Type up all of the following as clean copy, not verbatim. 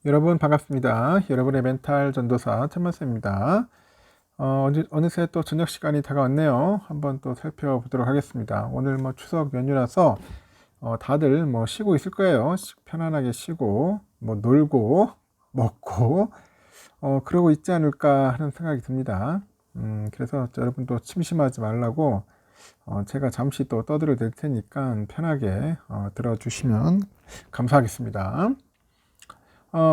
여러분 반갑습니다. 여러분의 멘탈 전도사 천만쌤입니다. 어느새 또 저녁 시간이 다가왔네요. 한번 또 살펴보도록 하겠습니다. 오늘 추석 연휴라서 다들 쉬고 있을 거예요. 편안하게 쉬고 놀고 먹고 그러고 있지 않을까 하는 생각이 듭니다. 그래서 여러분도 심심하지 말라고 제가 잠시 또 떠들어 드릴 테니까 편하게 들어주시면 감사하겠습니다.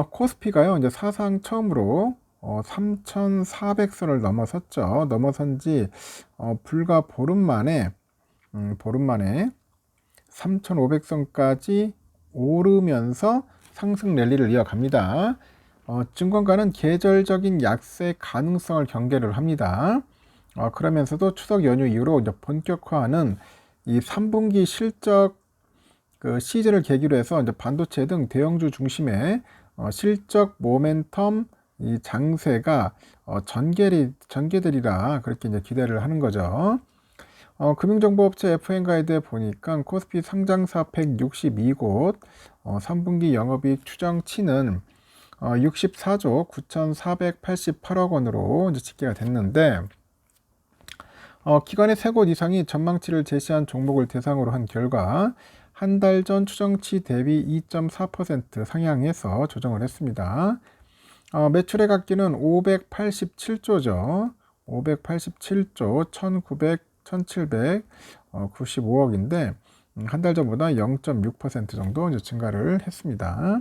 코스피가요, 이제 사상 처음으로 3,400선을 넘어섰죠. 넘어선 지 불과 보름 만에 3,500선까지 오르면서 상승 랠리를 이어갑니다. 증권가는 계절적인 약세 가능성을 경계를 합니다. 그러면서도 추석 연휴 이후로 이제 본격화하는 이 3분기 실적 시즌을 계기로 해서 이제 반도체 등 대형주 중심의 실적 모멘텀 이 장세가 전개되리라 그렇게 이제 기대를 하는 거죠. 금융정보업체 FN가이드에 보니까 코스피 상장사 162곳 3분기 영업이익 추정치는 64조 9,488억 원으로 이제 집계가 됐는데 기관의 3곳 이상이 전망치를 제시한 종목을 대상으로 한 결과 한 달 전 추정치 대비 2.4% 상향해서 조정을 했습니다. 매출액 악기는 587조죠. 587조 1,795억인데 한 달 전보다 0.6% 정도 이제 증가를 했습니다.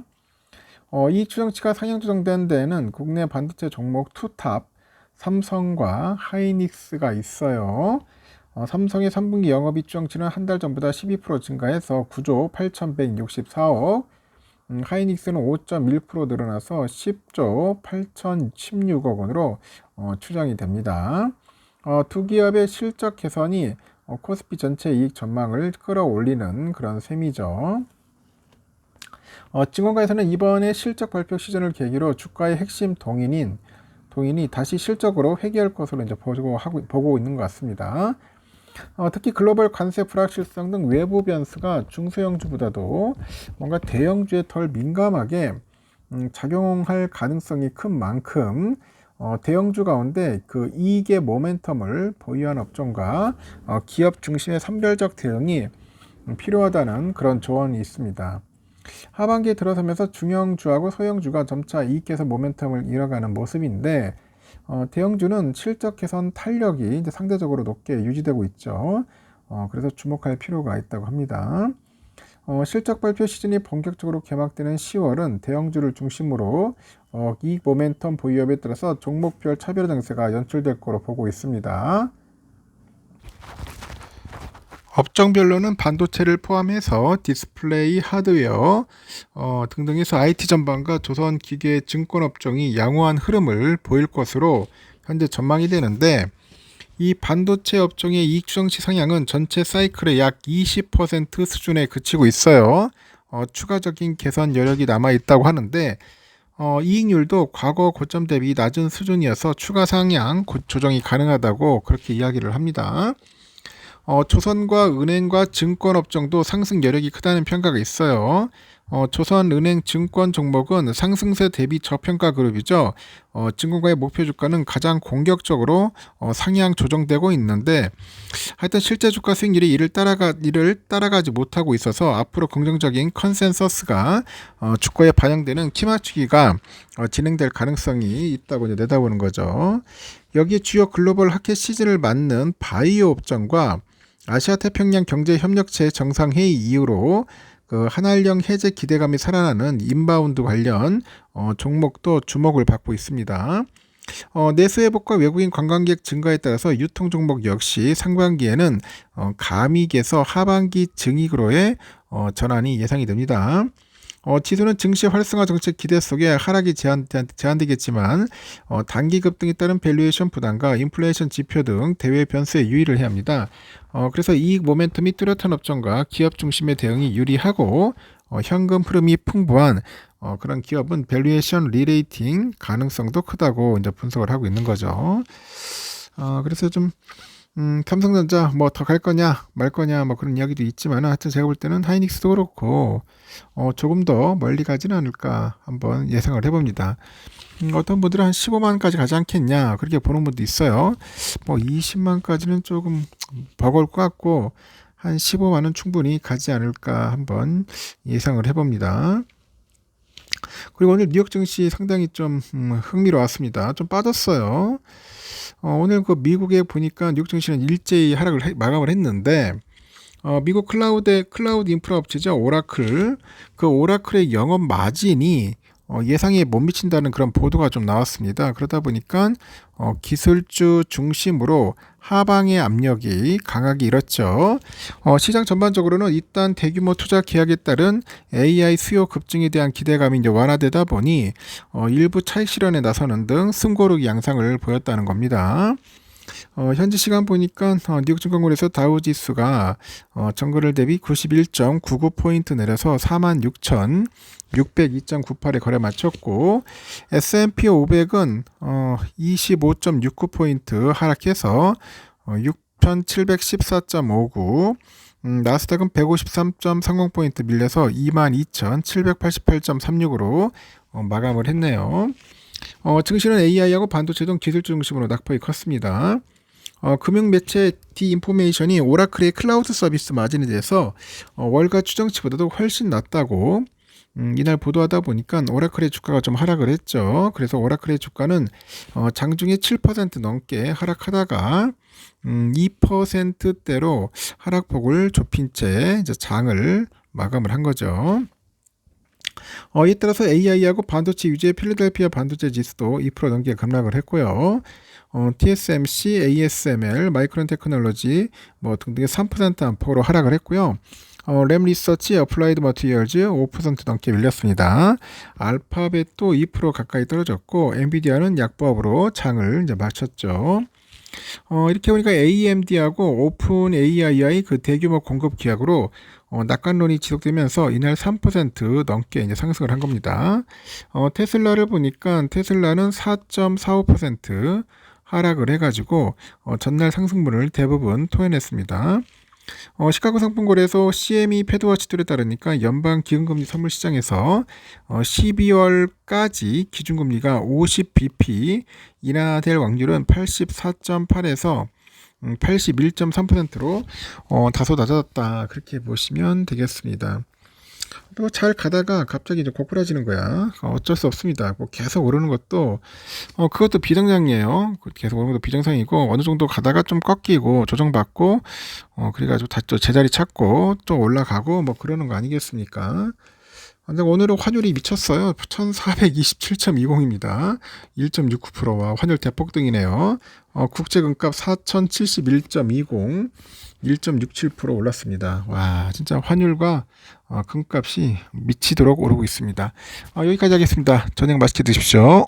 이 추정치가 상향 조정된 데에는 국내 반도체 종목 투탑 삼성과 하이닉스가 있어요. 삼성의 3분기 영업이익 추정치는 한 달 전보다 12% 증가해서 9조 8,164억, 하이닉스는 5.1% 늘어나서 10조 8,016억 원으로 추정이 됩니다. 두 기업의 실적 개선이 코스피 전체 이익 전망을 끌어올리는 그런 셈이죠. 증권가에서는 이번에 실적 발표 시즌을 계기로 주가의 핵심 동인이 다시 실적으로 회귀할 것으로 이제 보고 있는 것 같습니다. 특히 글로벌 관세 불확실성 등 외부 변수가 중소형주보다도 뭔가 대형주에 덜 민감하게 작용할 가능성이 큰 만큼 대형주 가운데 그 이익의 모멘텀을 보유한 업종과 기업 중심의 선별적 대응이 필요하다는 그런 조언이 있습니다. 하반기에 들어서면서 중형주하고 소형주가 점차 이익 개선 모멘텀을 이뤄가는 모습인데 대형주는 실적 개선 탄력이 이제 상대적으로 높게 유지되고 있죠. 그래서 주목할 필요가 있다고 합니다. 실적 발표 시즌이 본격적으로 개막되는 10월은 대형주를 중심으로 이익 모멘텀 보유업에 따라서 종목별 차별 증세가 연출될 거로 보고 있습니다. 업종별로는 반도체를 포함해서 디스플레이, 하드웨어 등등에서 IT 전반과 조선기계 증권업종이 양호한 흐름을 보일 것으로 현재 전망이 되는데 이 반도체 업종의 이익 추정치 상향은 전체 사이클의 약 20% 수준에 그치고 있어요. 추가적인 개선 여력이 남아있다고 하는데 이익률도 과거 고점 대비 낮은 수준이어서 추가 상향 조정이 가능하다고 그렇게 이야기를 합니다. 조선과 은행과 증권업종도 상승 여력이 크다는 평가가 있어요. 조선은행 증권 종목은 상승세 대비 저평가 그룹이죠. 증권가의 목표 주가는 가장 공격적으로 상향 조정되고 있는데 하여튼 실제 주가 수익률이 이를 따라가지 못하고 있어서 앞으로 긍정적인 컨센서스가 주가에 반영되는 키맞추기가 진행될 가능성이 있다고 이제 내다보는 거죠. 여기에 주요 글로벌 하켓 시즌을 맞는 바이오 업종과 아시아 태평양 경제협력체 정상회의 이후로 그 한알령 해제 기대감이 살아나는 인바운드 관련 종목도 주목을 받고 있습니다. 내수 회복과 외국인 관광객 증가에 따라서 유통 종목 역시 상반기에는 감익에서 하반기 증익으로의 전환이 예상이 됩니다. 지수는 증시 활성화 정책 기대 속에 하락이 제한되겠지만 단기 급등에 따른 밸류에이션 부담과 인플레이션 지표 등 대외 변수에 유의를 해야 합니다. 그래서 이익 모멘텀이 뚜렷한 업종과 기업 중심의 대응이 유리하고 현금 흐름이 풍부한 그런 기업은 밸류에이션 리레이팅 가능성도 크다고 이제 분석을 하고 있는 거죠. 그래서 좀 삼성전자 뭐 더 갈 거냐 말 거냐 뭐 그런 이야기도 있지만 하여튼 제가 볼 때는 하이닉스도 그렇고 조금 더 멀리 가지는 않을까 한번 예상을 해봅니다. 어떤 분들은 한 15만까지 가지 않겠냐 그렇게 보는 분도 있어요. 뭐 20만까지는 조금 버거울 것 같고 한 15만은 충분히 가지 않을까 한번 예상을 해봅니다. 그리고 오늘 뉴욕 증시 상당히 좀 흥미로웠습니다. 좀 빠졌어요. 오늘 그 미국에 보니까 뉴욕 증시는 일제히 마감을 했는데 미국 클라우드 인프라 업체죠. 오라클. 그 오라클의 영업 마진이 예상에 못 미친다는 그런 보도가 좀 나왔습니다. 그러다 보니까 기술주 중심으로 하방의 압력이 강하게 일었죠. 시장 전반적으로는 일단 대규모 투자 계약에 따른 AI 수요 급증에 대한 기대감이 이제 완화되다 보니 일부 차익 실현에 나서는 등 숨고르기 양상을 보였다는 겁니다. 현지 시간 보니까 뉴욕 증권거래소 다우 지수가 전거래 대비 91.99포인트 내려서 46,602.98에 거래 마쳤고 S&P 500은 25.69포인트 하락해서 6,714.59 나스닥은 153.30포인트 밀려서 22,788.36으로 마감을 했네요. 증시는 AI하고 반도체 등 기술 중심으로 낙폭이 컸습니다. 금융 매체 디인포메이션이 오라클의 클라우드 서비스 마진에 대해서 월가 추정치보다도 훨씬 낮다고 이날 보도하다 보니까 오라클의 주가가 좀 하락을 했죠. 그래서 오라클의 주가는 장중에 7% 넘게 하락하다가 2%대로 하락폭을 좁힌 채 이제 장을 마감을 한 거죠. 이에 따라서 AI하고 반도체 위주의 필라델피아 반도체 지수도 2% 넘게 급락을 했고요. TSMC, ASML, 마이크론 테크놀로지 뭐 등등의 3% 안팎으로 하락을 했고요. 램 리서치, 어플라이드 머티리얼즈 5% 넘게 밀렸습니다. 알파벳도 2% 가까이 떨어졌고 엔비디아는 약보합으로 장을 이제 마쳤죠. 이렇게 보니까 AMD하고 오픈 AI의 그 대규모 공급 계약으로 낙관론이 지속되면서 이날 3% 넘게 이제 상승을 한 겁니다. 테슬라를 보니까 테슬라는 4.45% 하락을 해가지고 전날 상승분을 대부분 토해냈습니다. 시카고 상품거래소 CME 패드워치들에 따르니까 연방 기금금리 선물 시장에서 12월까지 기준금리가 50bp 인하될 확률은 84.8에서 81.3%로 다소 낮아졌다 그렇게 보시면 되겠습니다. 또 잘 가다가 갑자기 이제 고꾸라지는 거야. 어쩔 수 없습니다. 뭐 계속 오르는 것도 그것도 비정상이에요. 계속 오르는 것도 비정상이고 어느 정도 가다가 좀 꺾이고 조정받고 그래가지고 다시 또 제자리 찾고 또 올라가고 뭐 그러는 거 아니겠습니까? 근데 오늘은 환율이 미쳤어요. 1427.20입니다. 1.69%와 환율 대폭등이네요. 국제금값 4071.20, 1.67% 올랐습니다. 와, 진짜 환율과 금값이 미치도록 오르고 있습니다. 여기까지 하겠습니다. 저녁 맛있게 드십시오.